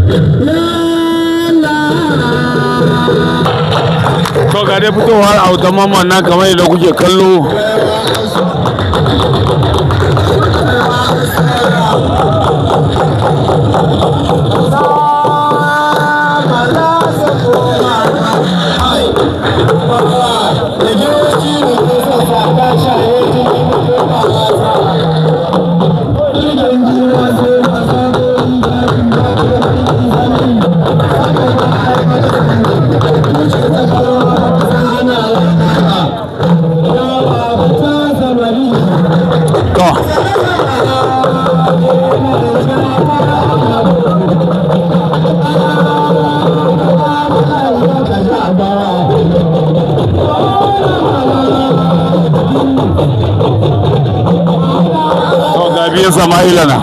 to ga dai fitowar autan mamman nan kamar yadda kuke kallo. Samaila na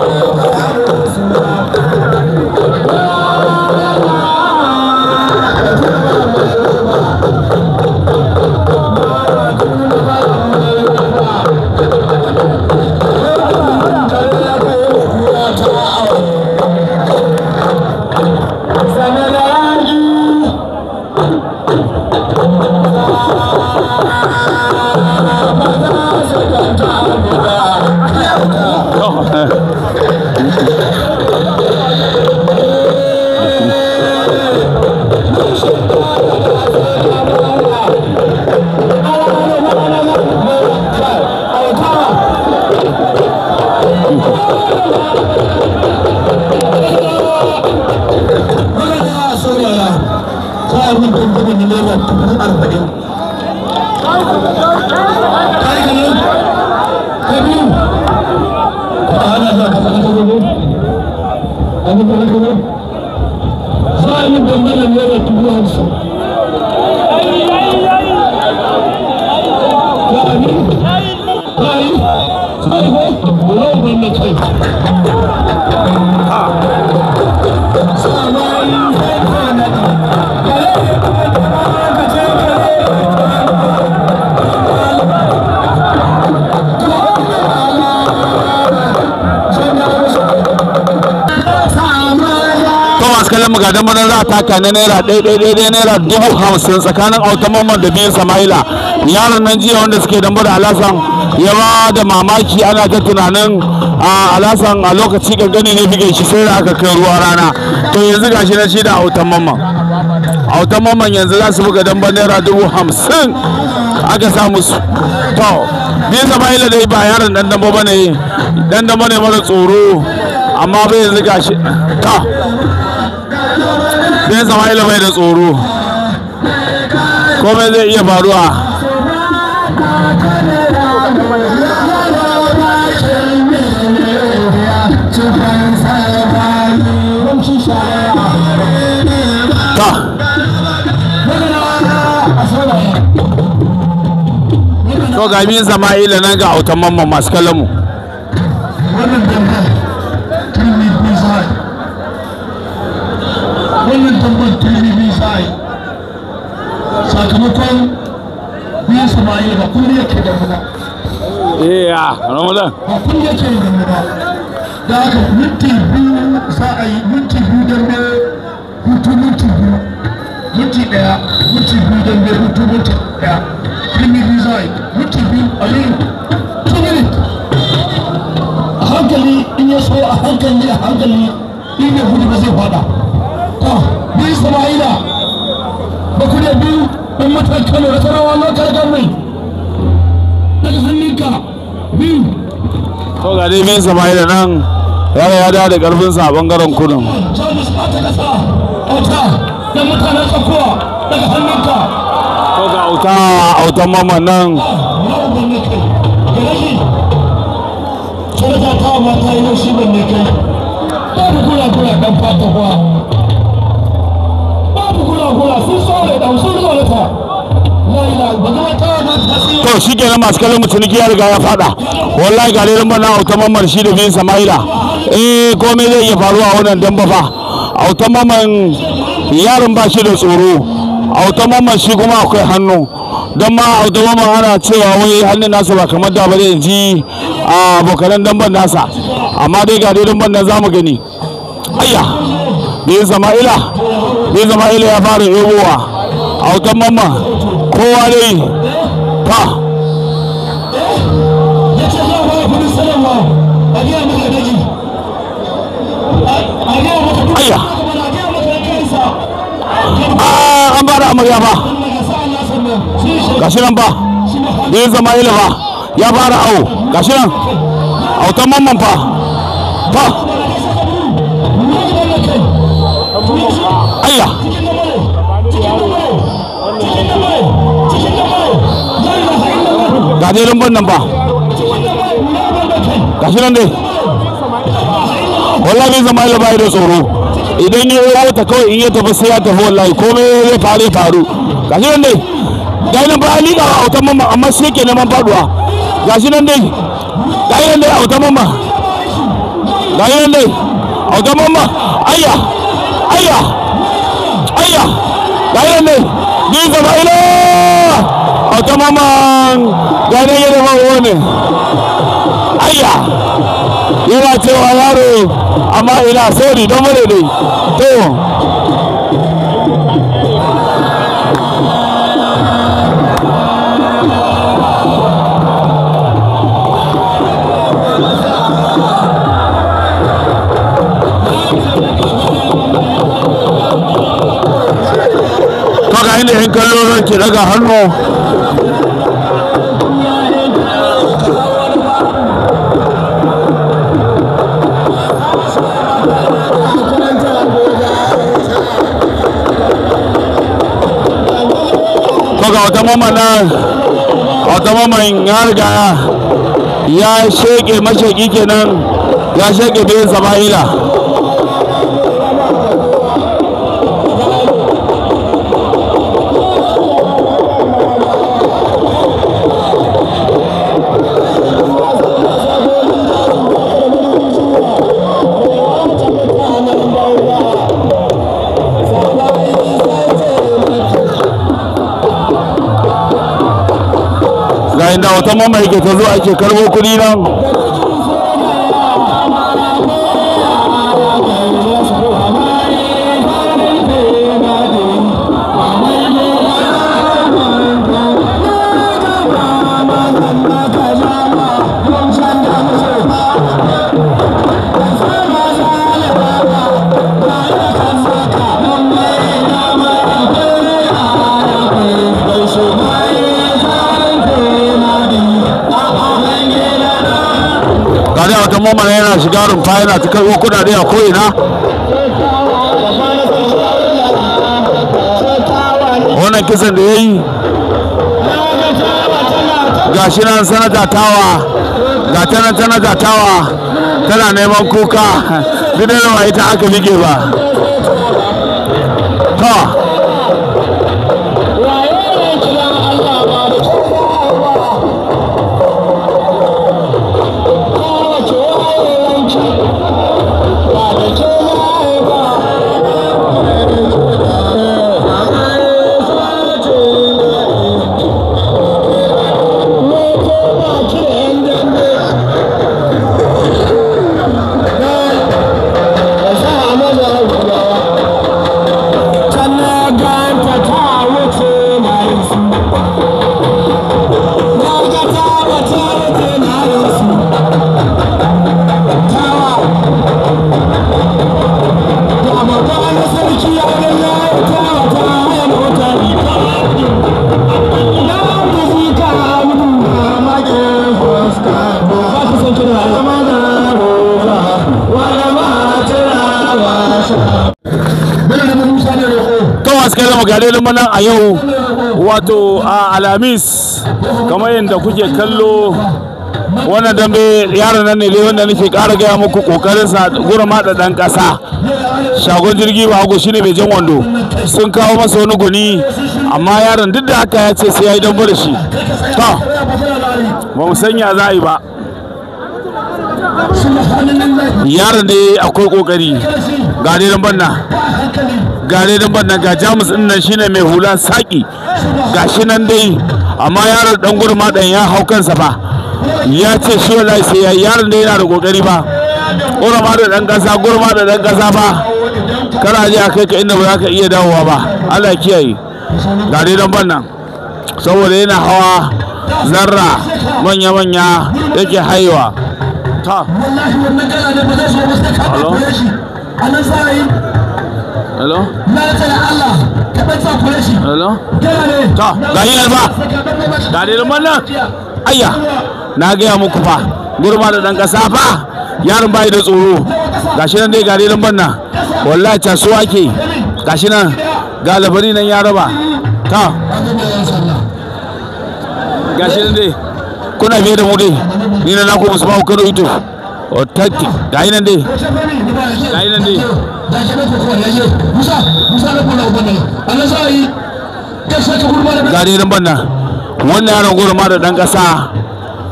magadan bana za a taka na naira ɗaya naira 50,000 tsakanin autan mamman da biyan samaila. Yaron nan jiya wanda suke dambe da Alasan ya ba da mamaki, ana ta tunanin Alasan a lokaci gangane ne bige shi sai da aka kai ruwa rana. To yanzu gashi na shi da autan mamman. Autan mamman yanzu za su buga dambe naira 50,000 aka samu su. To biyan samaila dai ba yaron dan dambe bane, dan dambe ne mara tsoro, amma bai yanzu gashi to biyan samaila bai da tsoro, komai zai iya faruwa. To ga biyan samaila nan ga autan mamman masu kallon mu. Wannan tambar turmi sai sakamakon biyan samaila ba kun yake da mu ba. Ramadan ba kun yake da mu ba. Da haka minti biyu za a yi, minti biyu dambe hutu minti biyu, minti ɗaya minti biyu dambe hutu minti ɗaya. Turmi za a yi minti biyu a yi 2 minutes. A hankali in ya so a hankali in ya gudu ba zai fada. Biyu samaila ba ku da biyu ɗan matan Kano da Sarawa lokal government daga hannunka biyu. To ga dai biyan samaila nan ya dawo da ƙarfinsa a ɓangaren kudin. Jamus ta kasa auta da mutanen tsakuwa daga hannunka. To ga autan mamman nan. Sai ta mata yi yau shi ban ne kai. Babu kula ɗan fata kuwa. To shi kenan masu kallon mu ciniki ya riga ya fada. Wallahi ga dai lambar na autan mamman shi da biyan samaila. Komai zai iya faruwa a wannan damba fa. Autan mamman yaron ba shi da tsoro, autan mamman shi kuma akwai hannu. Don ma autan mamman ana cewa wai hannun nasa ba kamar da ba zai ji abokanan damban nasa, amma dai ga dai damban nan zamu gani. Ayya biyun samaila ya fara yobowa autan mamma kowa dai ta ayya an ba da amarya ba gashi nan ba biyun samaila ba ya fara awo gashi nan autan mamman fa ayya ga dai rumban nan ba gashi nan dai wallahi zama ila bai da tsoro idan ya yi ta kawai in ya tafi sai ya tafi wallahi komai zai faru gashi nan dai gashi nan ba a liƙa a autan mamma amma shi ke neman faduwa gashi nan dai autan mamma gashi nan dai autan mamma ayya gashi nan dai bin zama ila autan mamma gashi nan ba wani ayya yana cewa yaro amma ina sori don mure dai to ga inda yan kallo ke daga hannu wata mamman ya riga ya sheke mashaki kenan ya sheke biyun samaila inda wata mamma yake ta zo ake karbo kudi nan mamman yana shiga rumfa yana ta karbo kudade a ko'ina wannan kisan da ya yi gashi nan sanata tawa ga sanata tawa tana neman kuka gidan rawa ita aka bige ba ta galilin manan a yau wato a Alhamis kamar yadda kuke kallo wannan dambe yaron nan ne wanda nake ƙara gaya muku kokarinsa Guramada dan kasa shagon jirgi ba hago shine mai jan wando sun kawo masa wani guni amma yaron duk da haka ya ce sai ya yi dambe da shi to ba mu sanya za a yi ba yaron da akwai kokari ga dai banna ga jamus din nan shine mai hula saki gashi nan dai amma yaron dan Gurmadan ya hau kansa fa ya ce shi wallahi sai yaron da yana da kokari ba Gurmada dan kasa ba kana je a kai ka inda ba za ka iya dawowa ba. Allah kiyaye. Ga dai damben nan saboda yana hawa zarra manya-manya yake haiwa ta. wallahi wannan kana da ba zai so ba sai ka kore shi anan sai hello na tsaya Allah ka ban sa kore shi hello gane ta ga yin ba ga dai damben nan ayya na ga muku fa Guramada dan kasa fa yaron bai da tsoro gashi nan dai ga dai damben nan wallahi casuwa ke gashi nan ga labari nan ya raba ta gashi nan dai kuna biye da mu dai ni na ku musu ba ku karo ito o takki gayi nan dai gayi nan dai gari nan banna wannan yaron Guramada dan kasa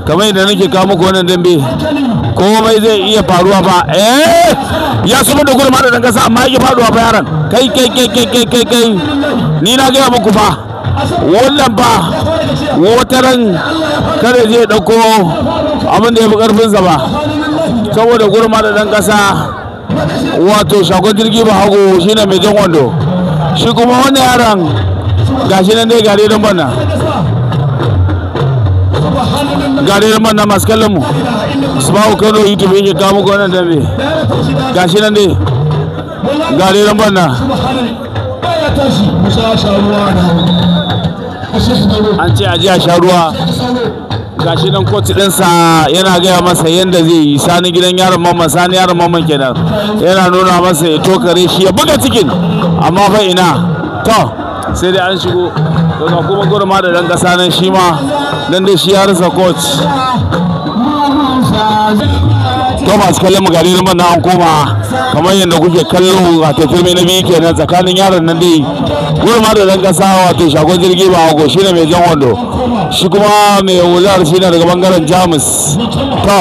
kamar yadda nake kawo muku wannan dambe komai zai iya faruwa ba ya suma da Guramada dan kasa amma yake faduwa ba yaron kai ni na ga muku fa wannan ba wataran kada zai dauko abin da ya fi karfinsa ba saboda Guramada dan kasa wato shagon jirgi ba hago shine mai jan wando shi kuma wannan yaron gashi nan dai gare don banna gare don banna masu kallon mu su ba ku Kano YouTube yake kawo muku wannan dambe gashi nan dai gare don banna an ce a ji a sha ruwa gashi nan kotu ɗinsa yana gaya masa yadda zai yi sani gidan yaron mamman sani yaron mamman kenan yana nuna masa ya tokare shi ya buga cikin amma fa ina to sai dai an shigo daga kuma Guramada dan kasa nan shi ma dan dai shi ya rasa coach to masu kallon magari nan na an koma kamar yadda kuke kallo a tafiyar mai na biyu kenan tsakanin yaron nan dai Guramada dan kasa wato shagon jirgi ba hago shine mai jan wando shi kuma mai wular shine daga bangaren Jamus to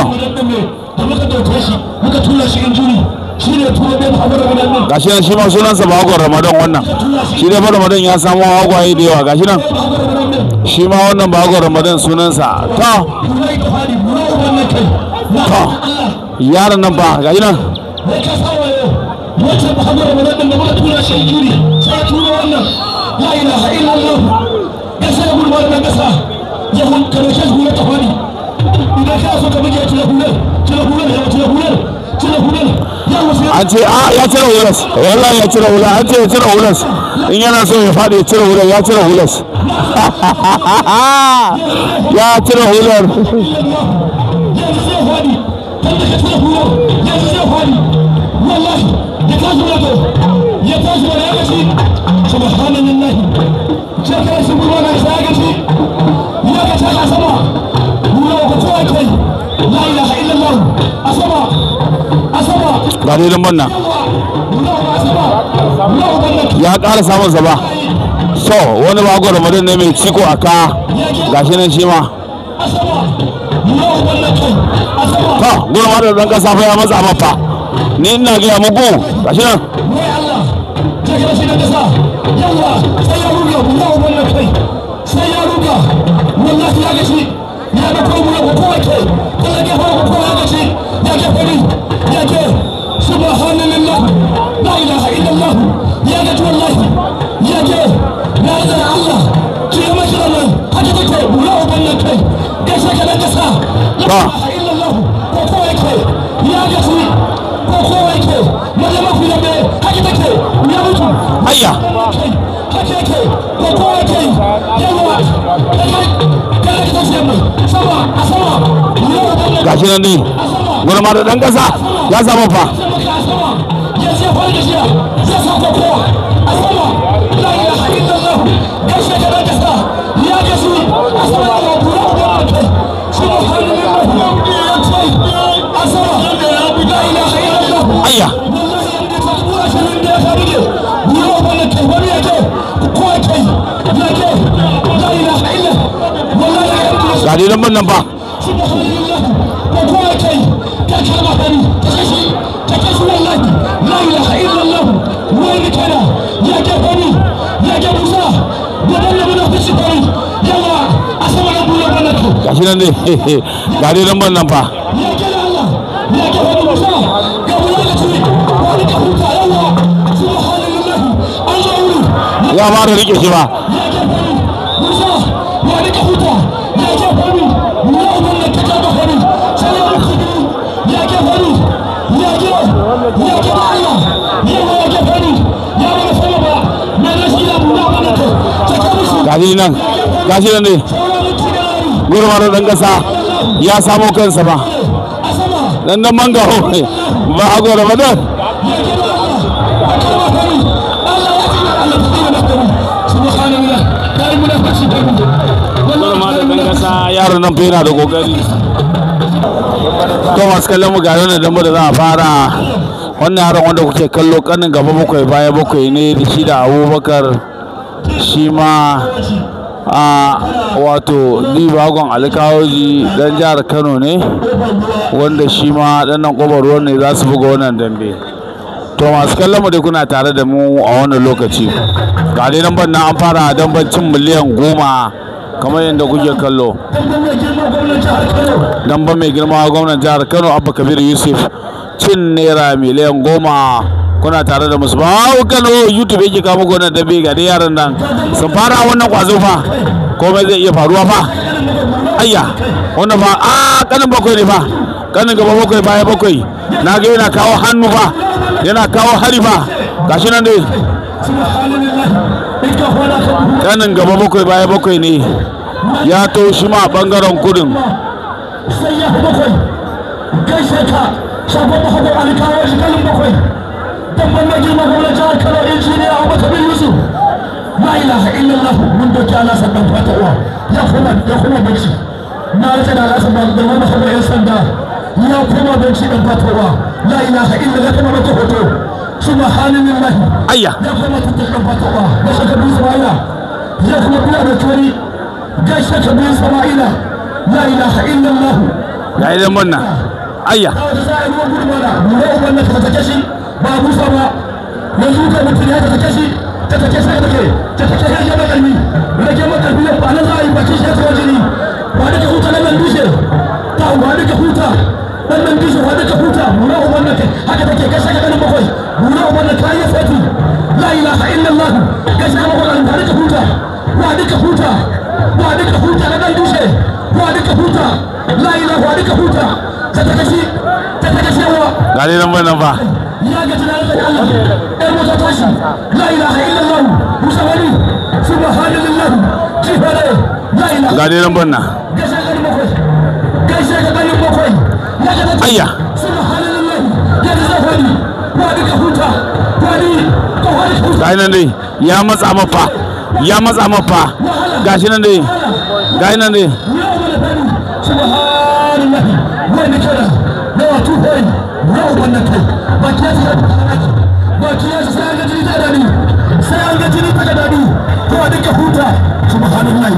gashi nan shi ma sunansa Bahagon Ramadan wannan shi dai Ramadan ya samu hagwaye da yawa gashi nan shi ma wannan Bahagon Ramadan sunansa to yaron nan ba gashi nan an ce ya cire hulas wallahi ya cire hulas an ce ya cire hulas in yana so ya faɗi ya cire hulas ya cire hulas ya cire hular ba dai lambar nan ya ƙara samun zaba so wani Bahagon Ramadan ne mai ciko a ka gashi nan shi ma to Guramada dan kasa fa ya matsa mafa ni ina ga muku gashi nan ayya gashi nan ne Guramada dan kasa ya samu fa ayya ga dai lambar nan ba gashi nan ne ga dai lambar nan fa ya ba da rike shi ba gashi nan ne Guramada dan kasa ya samu kansa ba dan manga ba a Ramadan Guramada dan kasa yaro nan fa yana da kokari to masu kallon mu ga wannan dambe da za a fara wannan yaron wanda kuke kallo kanin gaba bakwai baya bakwai ne da shi da Abubakar shi ma wato Bahagon Ali dan jihar Kano ne wanda shi ma dan nan kobar ruwan ne za su buga wannan dambe to masu kallon mu dai kuna tare da mu a wannan lokaci ga dai nan ban an fara damban cin miliyan 10 kamar yadda kuke kallo damban mai girma gwamnan jihar Kano Abba Kabir Yusuf cin naira miliyan 10 kuna tare da musu ba Kano YouTube yake kawo muku wannan dambe ga dai yaran nan sun fara wannan kwazo fa komai zai iya faruwa fa ayya wannan fa kanin bakwai ne fa kanin gaba bakwai baya bakwai na ga yana kawo hannu fa yana kawo hari fa gashi nan dai kanin gaba bakwai baya bakwai ne ya to shi ma bangaren kudin sai ya bakwai gaishe ka Shago Ali shi kanin bakwai damban mai girma gwamnan jihar Kano injiniya Abubakar Yusuf la ilaha illallah mun doki Alasan Bahagon Ali ya kuma bacci na rasa da Alasan Bahagon Ali yan sanda ya kuma bacci dan fatawa la ilaha illallah kuma mata hoto subhanallah ayya ya kuma tutar dan fatawa da shaka bin samaila ya kuma kula da tori ga shaka bin samaila la ilaha illallah ya idan munna ayya wannan ta take shi ba musa ba yanzu ka mutum ya ta take shi ta take sai ta take ya ba kalmi rage maka biyan ba na zai baki shi ta wajini ba da huta nan dushe ta ba da huta nan dushe ba da huta mura wannan kai haka take ga shaka ganin bakwai mura wannan kai ya fati la ilaha illallah ga shaka wannan ba da huta ba da huta ba da huta nan dushe ba da huta la ilaha ba da huta ta take shi wa gare nan ba ya ga tunanin da Allah ɗan wata tashi la ilaha illallah musawari subhanallah jihare la ilaha ga dai lambar na gaishe ga ganin bakwai ya ga ayya subhanallah ya ga zafari wa duka huta wani kawai huta ga nan dai ya matsa mafa gashi nan dai ga nan dai subhanallah wani kira da wato hoyi yau wannan kai baki ya sai an ga jini ta dadi sai an ga jini ta dadi to a duka huta subhanallah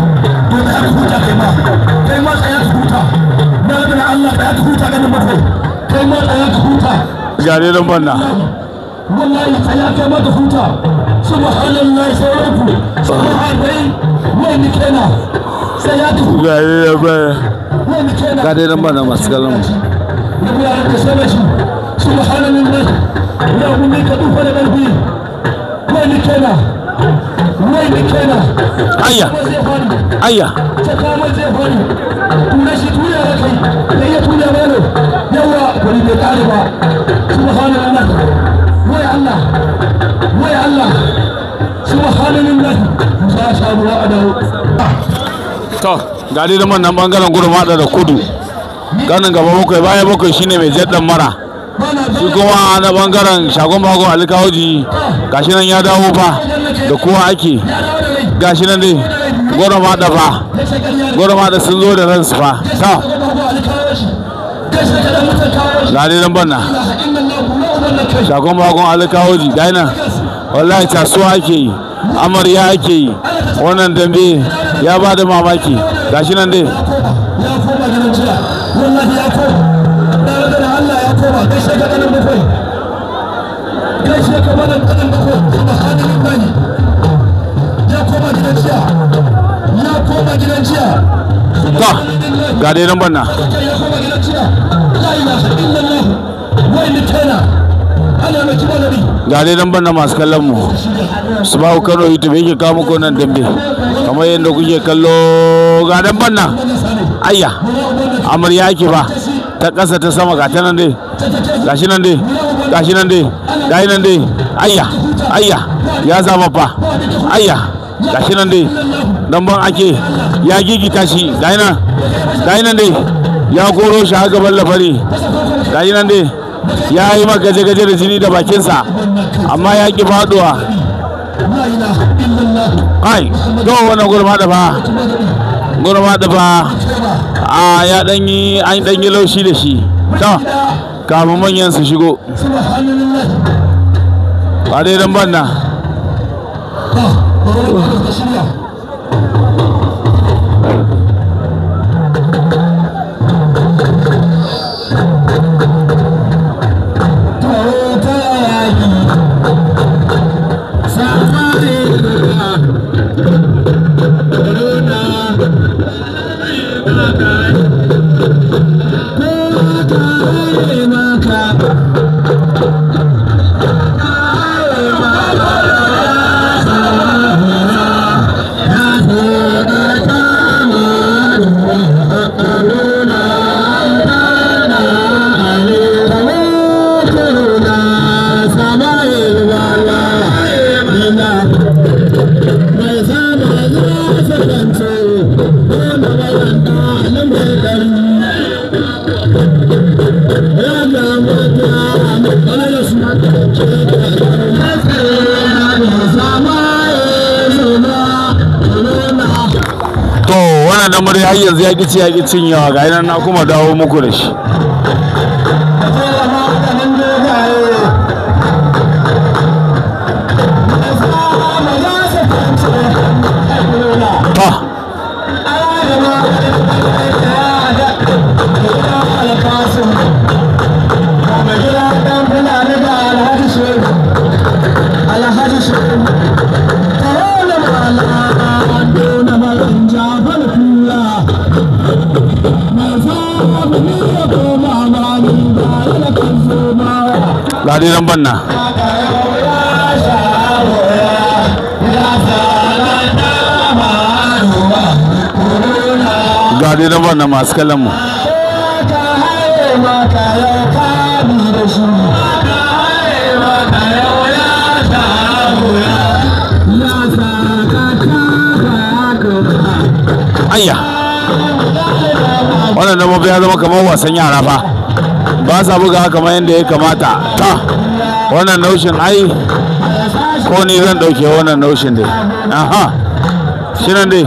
to da aka huta kai ma tsaya ka huta na da Allah da aka huta ganin bakwai kai ma tsaya ka huta gare dan banna wallahi tsaya kai ma ka huta subhanallah sai ku subhanallah wani kenan sai ya ka huta gare dan banna masu kallon subhanallah ya kuma ka dufa da ƙarfi wani kena ayya ta kama zai fari tuna shi tuya da kai da ya tuya mana yawa wani bai ƙari ba subhanallah wai Allah subhanallah za a sha ruwa a dawo to ga dai da nan bangaren Guramada da kudu ganin gaba bakwai baya bakwai shine mai jaddan mara shi kuma na bangaren shagon Bahagon Ali gashi nan ya dawo fa da kowa ake gashi nan dai Guramada sun zo da ransu fa ta ga dai nan banna shagon Bahagon Ali gashi nan wallahi tasuwa ake yi amarya ake yi wannan dambe ya ba da mamaki gashi nan dai wallahi ya koma da Allah ya koma gaishe ka ganin bakwai gaishe ka ganin bakwai subhanallah ya koma gidan jiya to ga dai nan banna ya koma gidan jiya la ilaha illallah wai ni kana ga dai damben na masu kallon mu su ba Kano YouTube yake kawo muku nan dambe kamar yadda kuke kallo. Ga damben nan ayya amarya yake ba ta ƙasa ta sama ga ta nan dai gashi nan dai gashi nan dai gashi nan dai ayya ayya ya zama fa ayya gashi nan dai damben ake ya gigita shi gashi nan dai ya koro shi a gaban lafari gashi nan dai ya yi maka gaje-gaje da jini da bakinsa amma ya ki faduwa. Ai to wannan Guramada fa a ya danyi an danyi laushi da shi to kafin manyan su shigo ba dai dan banna da murya har yanzu ya ki cinyawa ga yana na kuma dawo muku da shi. Lari nan banna gadi nan banna masu kallon mu ayya wannan da mafi ya zama kamar wasan yara fa ba sa buga kamar yadda ya kamata. Ta wannan naushin ai ko ni zan dauke wannan naushin dai. Aha shi nan dai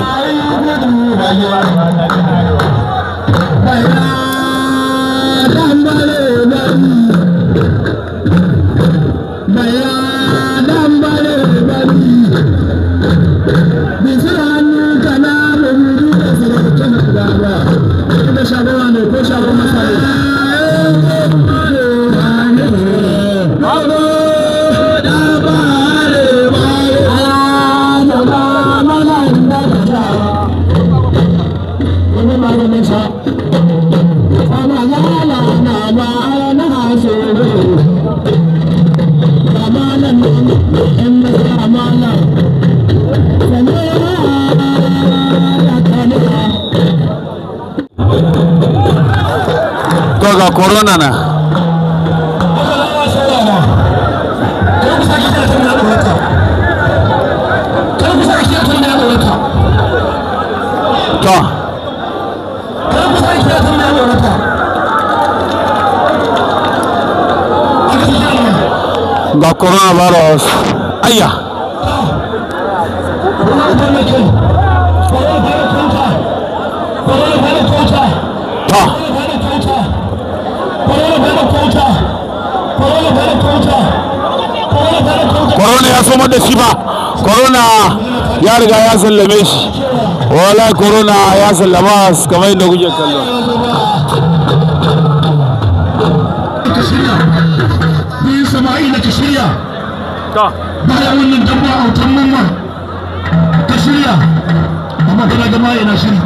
ga corona na to ga coronavirus ayya corona ya soma da shi ba, corona ya riga ya sallame shi, wallahi corona ya sallama kamar yadda kuke kallo. Samaila ka shirya bayan wannan Dambe Autan mamman ka shirya amma kana ga mai na shiri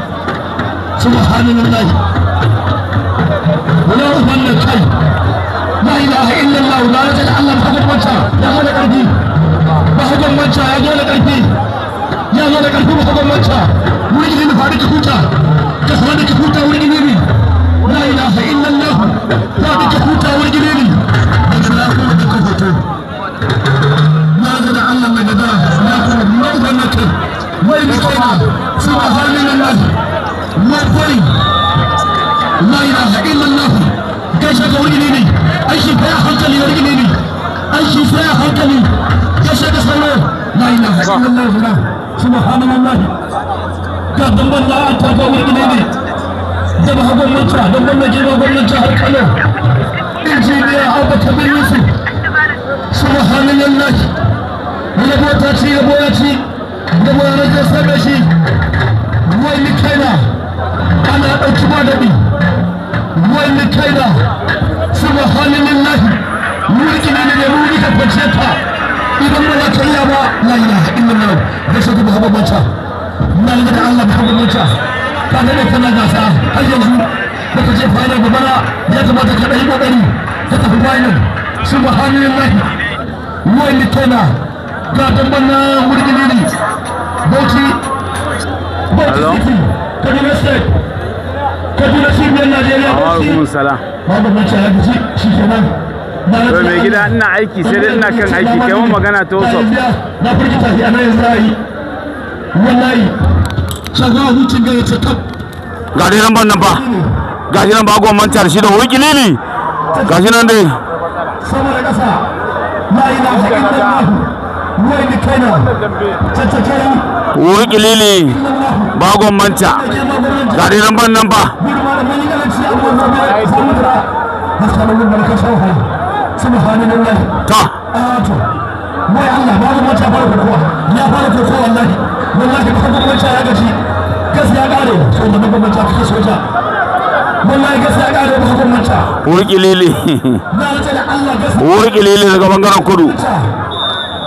subhanallahi wala wannan kai la ilaha illallah la ilaha illallah bahagon manca ya zo da karfi bahagon manca ya zo da karfi bahagon manca wuri ne fadi ka huta wuri ne la ilaha illallah fadi ka huta wuri ne da ko da ka hoto na ga da Allah mai gada na ko mai gwamnati mai mutana subhanallah mai fari la ilaha illallah gaishe ga wuri ne ai shi fa hankali wuri ne ai shi fa hankali gaishe ga sauro la ilaha illallah subhanallah ga damban da ta ga wuri ne da ba gwamnati da gwamnati har Kano injiniya Abba Kabir Yusuf subhanallah wala bota ci ga boya ci da boya da sabe shi wani kaina ana dauki ba dadi wani kaina subhanallah mulki ne mulki ka fice ta idan ba ta yi ba la ilaha illallah da shi ba Abba Manca na da Allah ba Abba Manca ka da kana gasa har yanzu da kaje final gaba ya kamata ka dai kokari ka tafi final subhanallah wani kaina ga damban na mulki ne Bauchi Kaduna State Kaduna Cibiyar Najeriya Bauchi Babu Manca ya gaji shi kenan to mai gida ina aiki sai dai ina kan aiki kai mun magana ta wasu na furgita shi anan yanzu yi wallahi shaga hucin ga yace kap ga dai nan ba gashi nan ba go mantar shi da wuri lili gashi nan dai sama da kasa la ilaha illallah wai ni kaina tattaka wuri lili ba go manta ga dai nan ba subhanallah ta wai Allah ba mu mata fara kowa ya fara kowa wallahi ba mu mata ya gaji gaskiya gare so da mu mata kake soja wallahi gaskiya gare ba mu mata wuri lili na rantsa da Allah gaskiya wuri lili daga bangaren kudu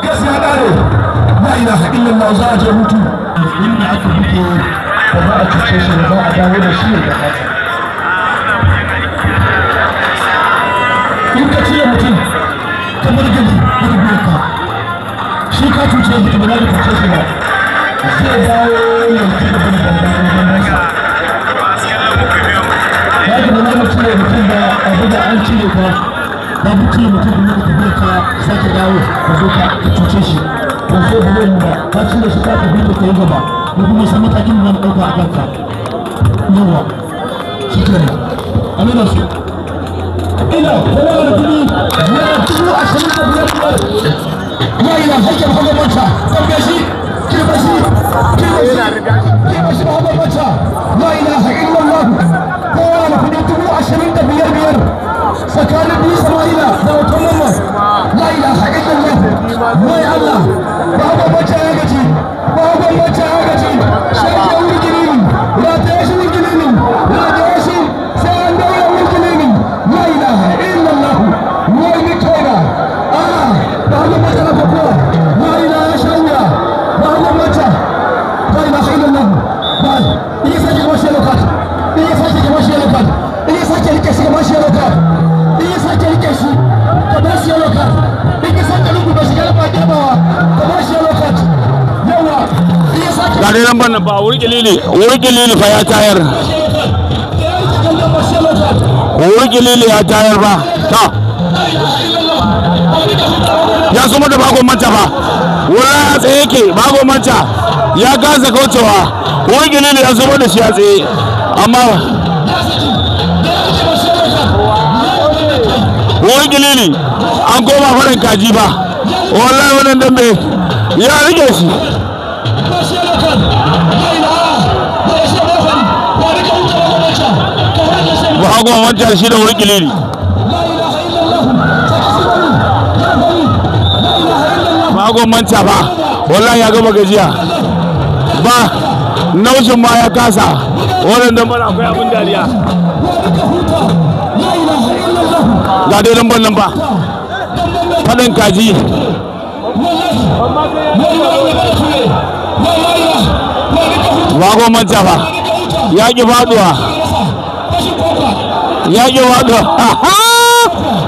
gaskiya gare la ilaha illallah za a je hutu inda aka fito ba za a tafi shi ba a dawo da shi da kasa in ka cire mutum kamar gani wani biyar ka shi ka cuce mutum ba za ka cuce shi ba zai dawo yanki da wani bandansa ya ga wani cire mutum da abu da an cire ka ba mu cire mutum da ka biyar ka sake dawo ka zo ka cuce shi ba zai ba zai ba ka cire shi ka tafi da ka yi gaba ko kuma san matakin da zan ɗauka a kanka yawa shi kenan a nuna su ina kowa da kudi na 25,000 ya yi na haƙƙin hagamanca ɗauke shi kirba shi hagamanca la ilaha illallah kowa da kudi 25,000 tsakanin biyu samaila da wata mamman la ilaha illallah mai Allah ba hagamanca ya gaji shaƙe wuri gini rataye shi wuri gini rataye shi sai an daura wuri gini la ilaha illallah wani kaina ba hagamanca na fakuwa la ilaha ya shanya ba hagamanca la ilaha illallah ba iya sake gaba shi lokat iya sake gaba shi lokat iya sake rike shi gaba shi lokat iya sake rike shi gaba shi lokat iya sake rubuta shi gaba gebawa gaba shi lokat yawa iya sake ga dai nan ba wuri lili fa ya tayar wuri ya tayar ba ta ya suma da bagon manta ba wallahi a tsaye yake bagon manta ya gaza kaucewa wuri ya suma da shi a tsaye amma wuri an koma farin kaji ba wallahi wannan dambe ya rike shi bagon manta shi da wuri lili bagon manta ba wallahi ya gama gajiya ba naushin ma ya kasa wannan damban akwai abin dariya ga dai damban nan ba faɗin kaji bagon manta ba ya ƙi faɗuwa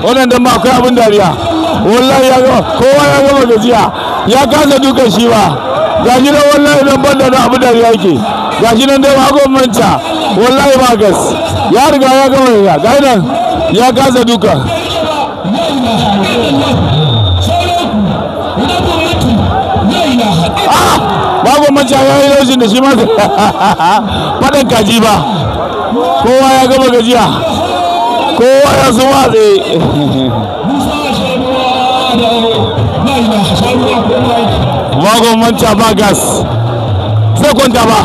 wannan dan ma akwai abin dariya wallahi ya ga kowa ya gama gajiya ya kasa dukan shi ba gashi nan wallahi dan banda da abin dariya yake gashi nan dai bagon manta wallahi ba gas ya riga ya gama ya gashi nan ya kasa duka bagon manta ya yi rashin da shi ma faɗan kaji ba kowa ya gama gajiya kowa ya su watse bagon manta ba gas zai kwanta ba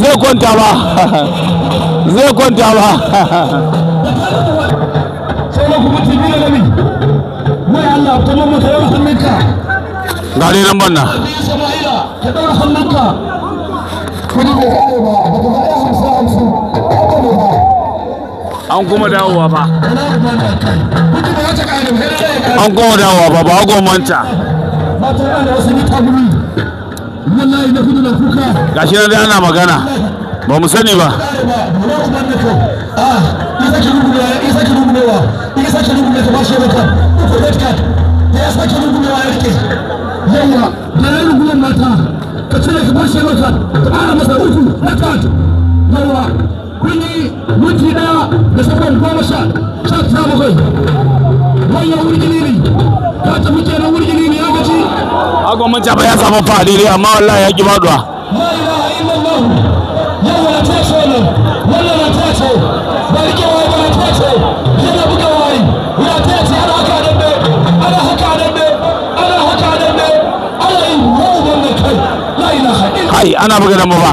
zai kwanta ba zai kwanta ba ga dai nan banna an kuma dawowa fa an kuma dawowa fa ba go manta gashi nan dai ana magana ba mu sani ba Agwa manta ba ya samu fadili amma wallahi ya ki maduwa kai ana buga da mu ba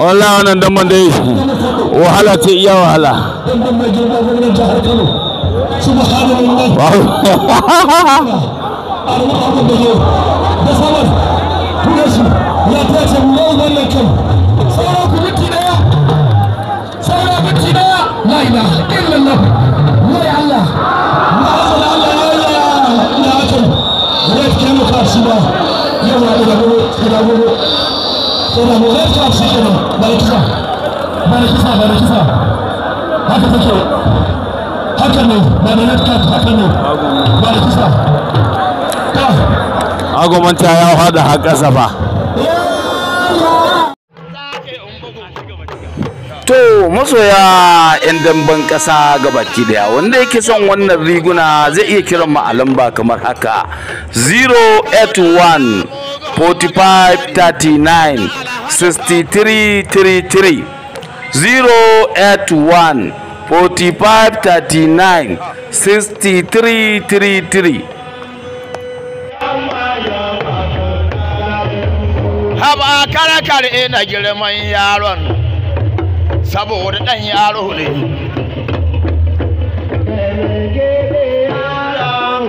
wallahi wannan damban dai wahala ce iya wahala agomanta ya hada hakasa ba to masoya yan damban kasa gabaki daya wanda yake son wannan riguna zai iya kiran mu a lamba kamar haka 081 45 39 6333 081 45 39 6333 haba karakar ina girman yaron saboda dan yaro ne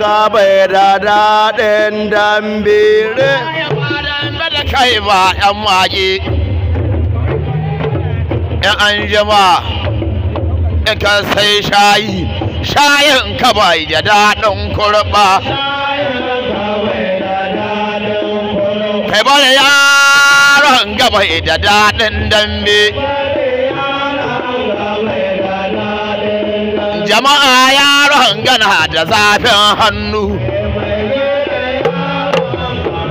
gaba da daɗin dambere da kai ba yan mage yan an jama in ka sai shayin ka bai da daɗin kurɓa kai ba da yaron gaba da daɗin dambe jama'a yaron gana da zafin hannu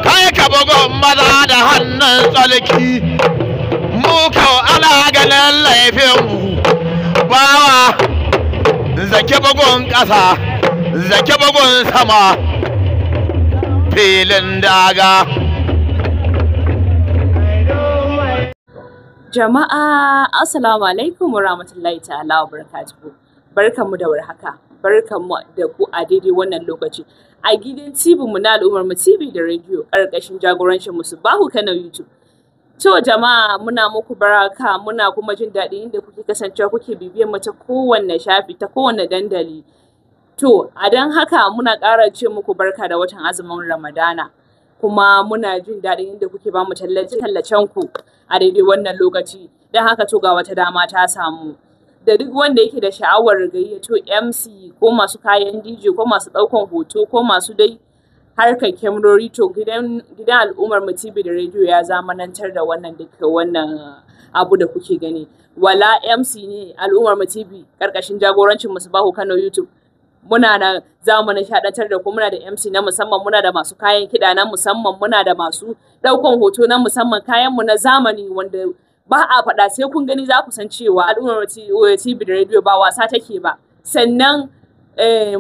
kai ka bugun maza da hannun tsalki mu kau ana ganin laifinmu bawa zake bugun ƙasa zake bugun sama filin daga jama'a assalamu alaikum warahmatullahi ta'ala wabarakatuh barkanmu da warhaka barkanmu da ku a daidai wannan lokaci a gidan TV mu na al'ummar mu TV da radio karkashin jagorancin mu Bahu Kano YouTube. To jama'a muna muku baraka muna kuma jin daɗi inda kuke kasancewa kuke bibiyar mu ta kowanne shafi ta kowanne dandali. To a dan haka muna ƙara ce muku barka da watan azumin Ramadana kuma muna jin daɗin inda kuke ba mu tallacen ku a daidai wannan lokaci. Dan haka to ga wata dama ta samu. Da duk wanda yake da sha'awar gayyato MC ko masu kayan DJ ko masu ɗaukan hoto ko masu dai harkar kyamarori to gidan al'ummar mu TV da rediyo ya zamanantar da wannan abu da kuke gani. Wala MC ne al'ummar mu TV karkashin jagorancin Musbahu Kano YouTube. Muna da zamu nishadantar da ku, muna da MC na musamman, muna da masu kayan kiɗa na musamman, muna da masu ɗaukan hoto na musamman, kayan mu na zamani wanda ba a faɗa sai kun gani za ku san cewa al'ummar TV da radio ba wasa take ba. Sannan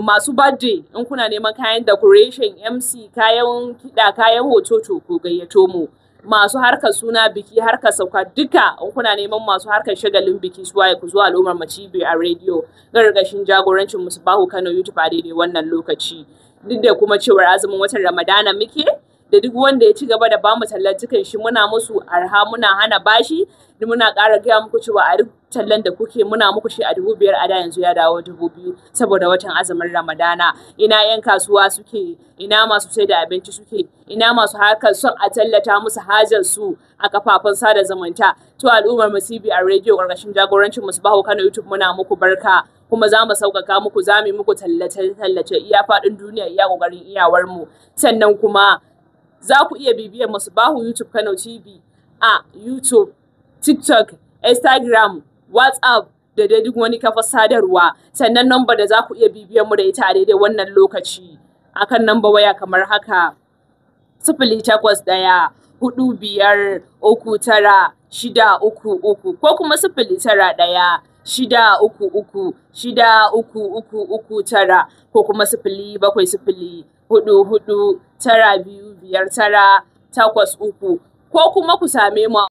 masu birthday in kuna neman kayan decoration, MC, kayan kiɗa, kayan hoto to ku gayyato mu. Masu harkar suna, biki, harkar sauka duka in kuna neman masu harkar shagalin biki su waye ku zuwa al'ummar mu TV a radio gargashin jagorancin Musbahu Kano YouTube a daidai wannan lokaci. Duk da kuma cewar azumin watan Ramadana muke, da duk wanda ya ci gaba da bamu tallan cikin shi muna musu arha, muna hana bashi, muna ƙara gaya muku cewa a duk tallan da kuke muna muku shi a 5,000 a da yanzu ya dawo 2,000 saboda watan azumin Ramadana. Ina 'yan kasuwa suke, ina masu sai da abinci suke, ina masu harkar son a tallata musu hajar su a kafafen sada zumunta. To al'ummar mu TV a radio ƙarƙashin jagorancin Musbahu Kano YouTube muna muku barka, kuma za mu sauƙaƙa muku, za mu yi muku tallace iya faɗin duniya iya ƙoƙarin iyawar mu. Sannan kuma za ku iya bibiyar Musbahu YouTube Kano TV a YouTube, TikTok, Instagram, WhatsApp da dai duk wani kafar sadarwa. Sannan namba da za ku iya bibiyar mu da ita a daidai wannan lokaci akan namba waya kamar haka: 081 45 39 633 ko kuma 091 633 63339 ko kuma 070 44 9259 8 3 ko kuma ku same mu